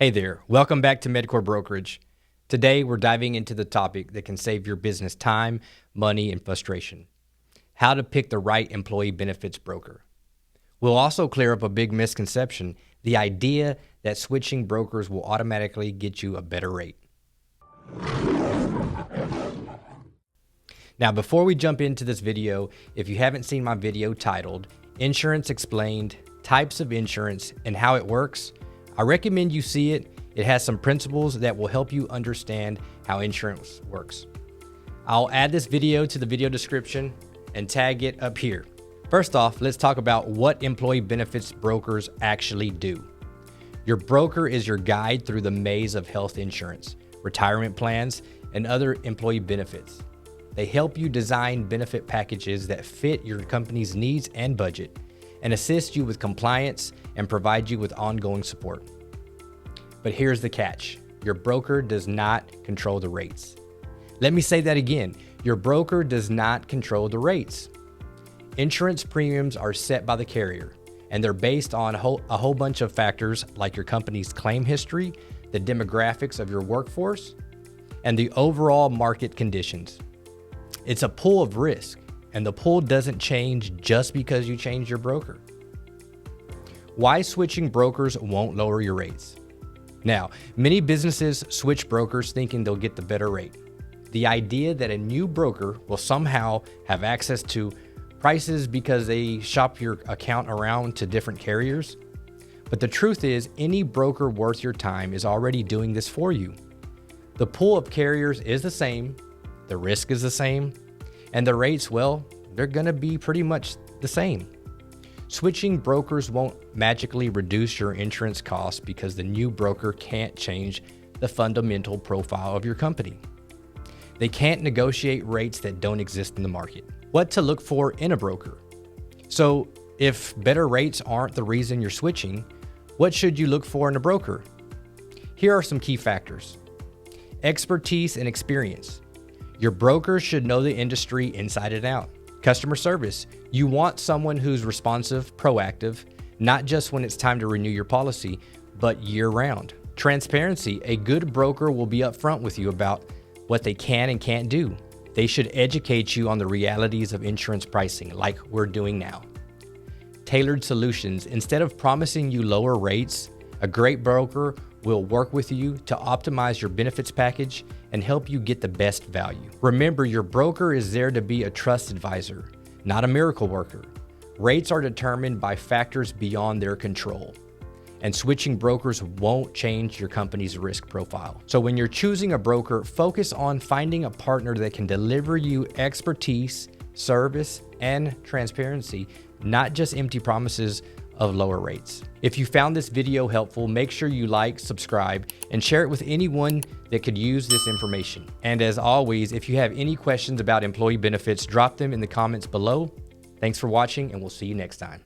Hey there, welcome back to MedCore Brokerage. Today we're diving into the topic that can save your business time, money, and frustration. How to pick the right employee benefits broker. We'll also clear up a big misconception, the idea that switching brokers will automatically get you a better rate. Now, before we jump into this video, if you haven't seen my video titled Insurance Explained, Types of Insurance, and How It Works, I recommend you see it. It has some principles that will help you understand how insurance works. I'll add this video to the video description and tag it up here. First off, let's talk about what employee benefits brokers actually do. Your broker is your guide through the maze of health insurance, retirement plans, and other employee benefits. They help you design benefit packages that fit your company's needs and budget, and assist you with compliance and provide you with ongoing support. But here's the catch. Your broker does not control the rates. Let me say that again. Your broker does not control the rates. Insurance premiums are set by the carrier, and they're based on a whole bunch of factors like your company's claim history, the demographics of your workforce, and the overall market conditions. It's a pool of risk, and the pool doesn't change just because you change your broker. Why switching brokers won't lower your rates? Now, many businesses switch brokers thinking they'll get the better rate. The idea that a new broker will somehow have access to prices because they shop your account around to different carriers. But the truth is, any broker worth your time is already doing this for you. The pool of carriers is the same, the risk is the same, and the rates, well, they're going to be pretty much the same. Switching brokers won't magically reduce your insurance costs because the new broker can't change the fundamental profile of your company. They can't negotiate rates that don't exist in the market. What to look for in a broker? So, if better rates aren't the reason you're switching, what should you look for in a broker? Here are some key factors. Expertise and experience. Your broker should know the industry inside and out. Customer service. You want someone who's responsive, proactive, not just when it's time to renew your policy, but year-round. Transparency. A good broker will be upfront with you about what they can and can't do. They should educate you on the realities of insurance pricing, like we're doing now. Tailored solutions. Instead of promising you lower rates, a great broker will work with you to optimize your benefits package and help you get the best value. Remember, your broker is there to be a trust advisor, not a miracle worker. Rates are determined by factors beyond their control, and switching brokers won't change your company's risk profile. So when you're choosing a broker, focus on finding a partner that can deliver you expertise, service, and transparency, not just empty promises of lower rates. If you found this video helpful, make sure you like, subscribe, and share it with anyone that could use this information. And as always, if you have any questions about employee benefits, drop them in the comments below. Thanks for watching, and we'll see you next time.